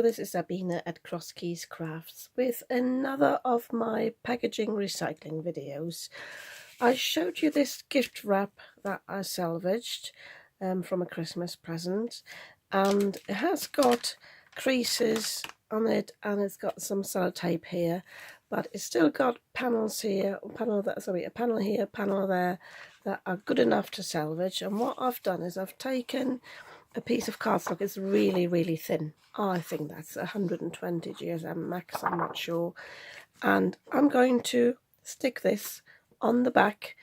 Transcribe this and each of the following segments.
Hello, this is Sabina at Cross Keys Crafts with another of my packaging recycling videos. I showed you this gift wrap that I salvaged from a Christmas present, and it has got creases on it and it's got some sellotape here, but it's still got panels here, a panel here, a panel there that are good enough to salvage. And what I've done is I've taken a piece of cardstock. It's really thin. I think that's 120 GSM max, I'm not sure. And I'm going to stick this on the back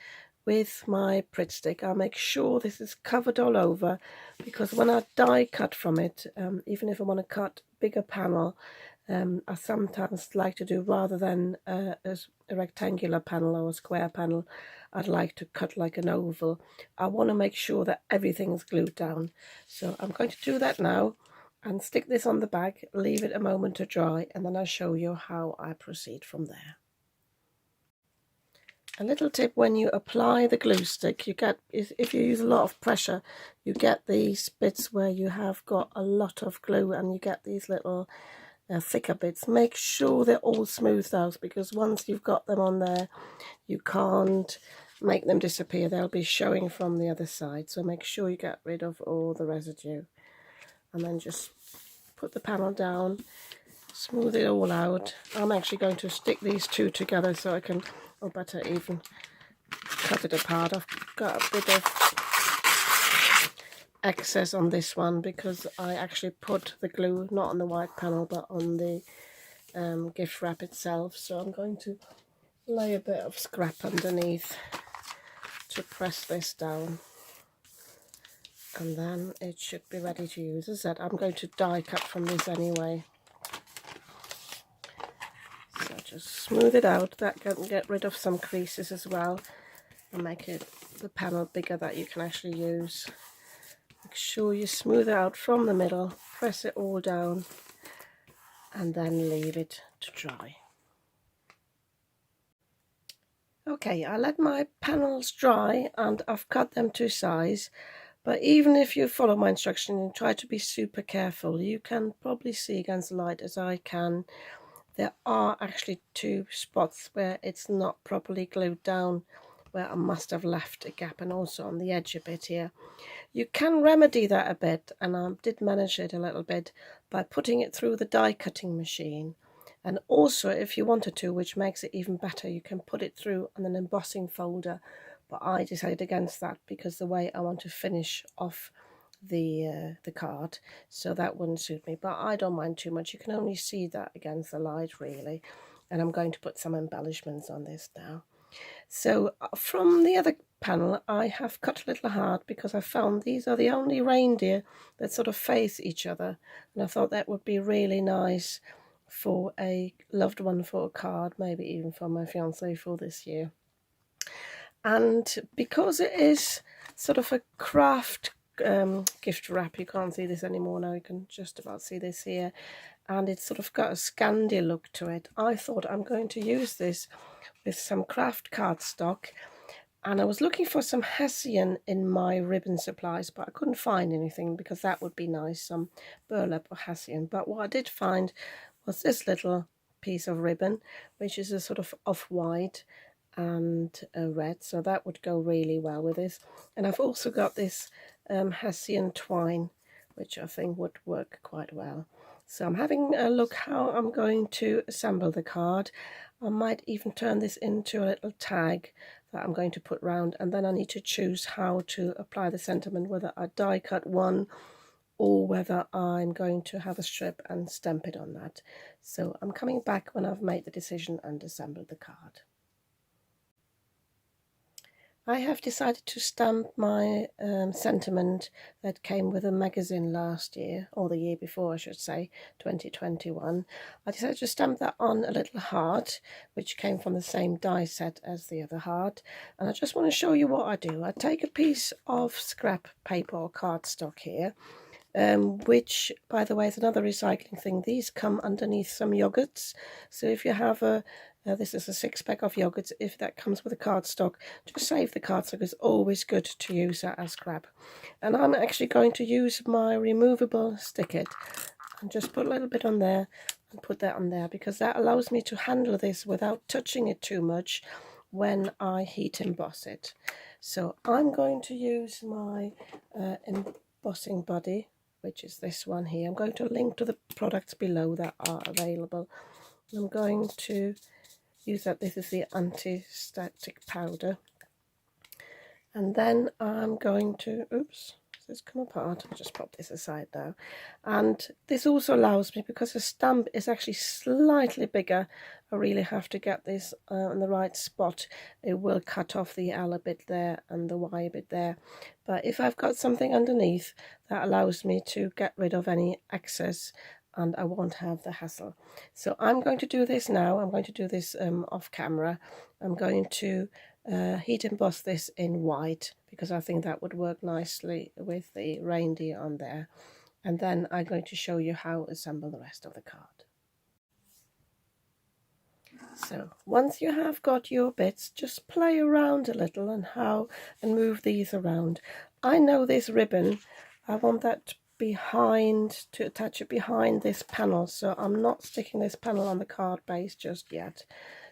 with my Pritt stick. I'll make sure this is covered all over, because when I die cut from it, even if I want to cut bigger panel, I sometimes like to do, rather than a rectangular panel or a square panel, I'd like to cut like an oval. I want to make sure that everything is glued down. So I'm going to do that now and stick this on the back, leave it a moment to dry, and then I'll show you how I proceed from there. A little tip: when you apply the glue stick, you get, if you use a lot of pressure, you get these bits where you have got a lot of glue and you get these little thicker bits. Make sure they're all smoothed out, because once you've got them on there, you can't make them disappear. They'll be showing from the other side. So make sure you get rid of all the residue, and then just put the panel down, smooth it all out. I'm actually going to stick these two together so I can, or better even, cut it apart. I've got a bit of excess on this one because I actually put the glue not on the white panel but on the gift wrap itself. So I'm going to lay a bit of scrap underneath to press this down, and then it should be ready to use. As I said, I'm going to die cut from this anyway. So just smooth it out. That can get rid of some creases as well and make it the panel bigger that you can actually use. Make sure you smooth it out from the middle, press it all down, and then leave it to dry. Okay, I let my panels dry and I've cut them to size, but even if you follow my instruction and try to be super careful, you can probably see against the light as I can, there are actually two spots where it's not properly glued down, where I must have left a gap, and also on the edge a bit here. You can remedy that a bit, and I did manage it a little bit by putting it through the die cutting machine. And also, if you wanted to, which makes it even better, you can put it through on an embossing folder. But I decided against that because the way I want to finish off the card, so that wouldn't suit me. But I don't mind too much. You can only see that against the light, really. And I'm going to put some embellishments on this now. So from the other panel, I have cut a little hard because I found these are the only reindeer that sort of face each other, and I thought that would be really nice for a loved one for a card, maybe even for my fiance for this year. And because it is sort of a craft gift wrap, you can't see this anymore now, you can just about see this here, and it's sort of got a Scandi look to it. I thought I'm going to use this with some craft cardstock, and I was looking for some Hessian in my ribbon supplies, but I couldn't find anything because that would be nice, some burlap or Hessian. But what I did find was this little piece of ribbon, which is a sort of off-white and a red, so that would go really well with this. And I've also got this Hessian twine, which I think would work quite well. So I'm having a look how I'm going to assemble the card. I might even turn this into a little tag that I'm going to put round, and then I need to choose how to apply the sentiment, whether I die cut one or whether I'm going to have a strip and stamp it on that. So I'm coming back when I've made the decision and assembled the card. I have decided to stamp my sentiment that came with a magazine last year, or the year before I should say, 2021. I decided to stamp that on a little heart, which came from the same die set as the other heart. And I just want to show you what I do. I take a piece of scrap paper or cardstock here, which, by the way, is another recycling thing. These come underneath some yogurts. So if you have this is a 6-pack of yogurts, if that comes with a cardstock, just save the cardstock. It's always good to use that as scrap. And I'm actually going to use my removable stick-it. and just put a little bit on there and put that on there, because that allows me to handle this without touching it too much when I heat emboss it. So I'm going to use my embossing body, which is this one here. I'm going to link to the products below that are available. I'm going to use that. This is the anti-static powder. And then I'm going to, oops, this come apart. I'll just pop this aside now. And this also allows me, because the stamp is actually slightly bigger, I really have to get this in the right spot. It will cut off the L a bit there and the Y a bit there. But if I've got something underneath, that allows me to get rid of any excess, and I won't have the hassle. So I'm going to do this now. I'm going to do this off camera. I'm going to heat emboss this in white, because I think that would work nicely with the reindeer on there. And then I'm going to show you how to assemble the rest of the card. So once you have got your bits, just play around a little and move these around. I know this ribbon, I want that behind, to attach it behind this panel, so I'm not sticking this panel on the card base just yet.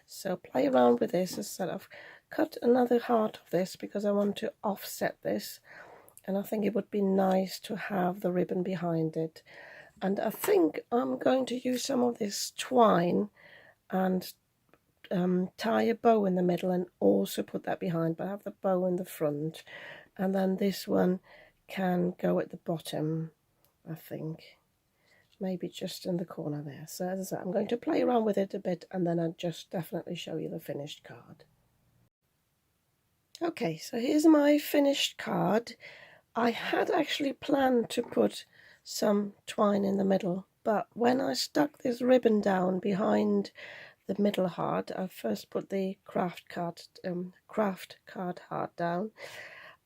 So play around with this. Instead of cut another heart of this, because I want to offset this, and I think it would be nice to have the ribbon behind it. And I think I'm going to use some of this twine and tie a bow in the middle and also put that behind, but have the bow in the front, and then this one can go at the bottom, I think, maybe just in the corner there. So as I said, I'm going to play around with it a bit, and then I'll just definitely show you the finished card. Okay, so here's my finished card. I had actually planned to put some twine in the middle, but when I stuck this ribbon down behind the middle heart, I first put the craft card heart down.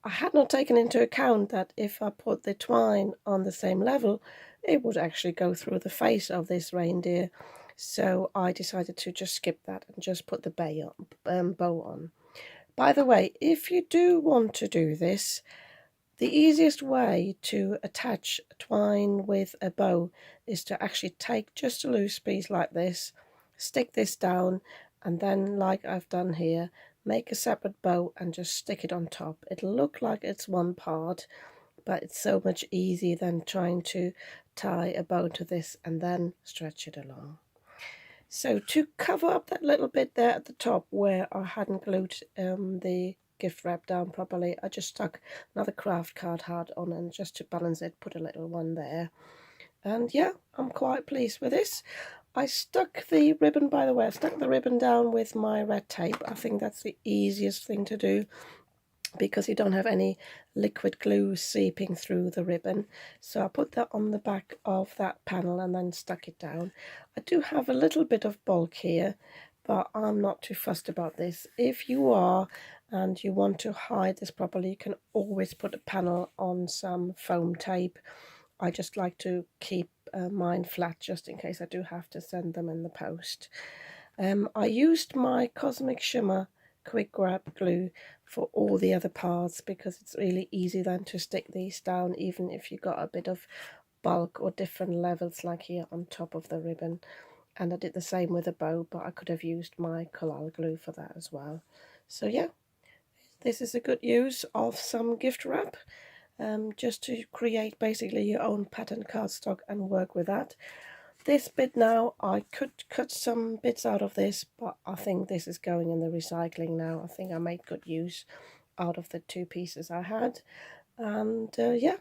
I had not taken into account that if I put the twine on the same level, it would actually go through the face of this reindeer. So I decided to just skip that and just put the bow on. By the way, if you do want to do this, the easiest way to attach twine with a bow is to actually take just a loose piece like this, stick this down, and then, like I've done here, make a separate bow and just stick it on top. It'll look like it's one part, but it's so much easier than trying to tie a bow to this and then stretch it along. So to cover up that little bit there at the top where I hadn't glued the gift wrap down properly, I just stuck another craft card heart on, and just to balance it, put a little one there. And yeah, I'm quite pleased with this. I stuck the ribbon, by the way, I stuck the ribbon down with my red tape. I think that's the easiest thing to do, because you don't have any liquid glue seeping through the ribbon. So I put that on the back of that panel and then stuck it down. I do have a little bit of bulk here, but I'm not too fussed about this. If you are and you want to hide this properly, you can always put a panel on some foam tape. I just like to keep mine flat just in case I do have to send them in the post. I used my Cosmic Shimmer quick grab glue for all the other parts, because it's really easy then to stick these down, even if you got a bit of bulk or different levels like here on top of the ribbon. And I did the same with a bow, but I could have used my collal glue for that as well. So yeah, this is a good use of some gift wrap. Just to create basically your own pattern cardstock and work with that. This bit now, I could cut some bits out of this, but I think this is going in the recycling now. I think I made good use out of the two pieces I had. And yeah,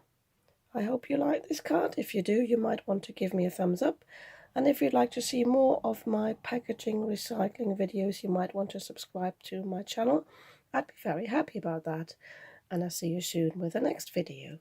I hope you like this card. If you do, you might want to give me a thumbs up. And if you'd like to see more of my packaging recycling videos, you might want to subscribe to my channel. I'd be very happy about that. And I'll see you soon with the next video.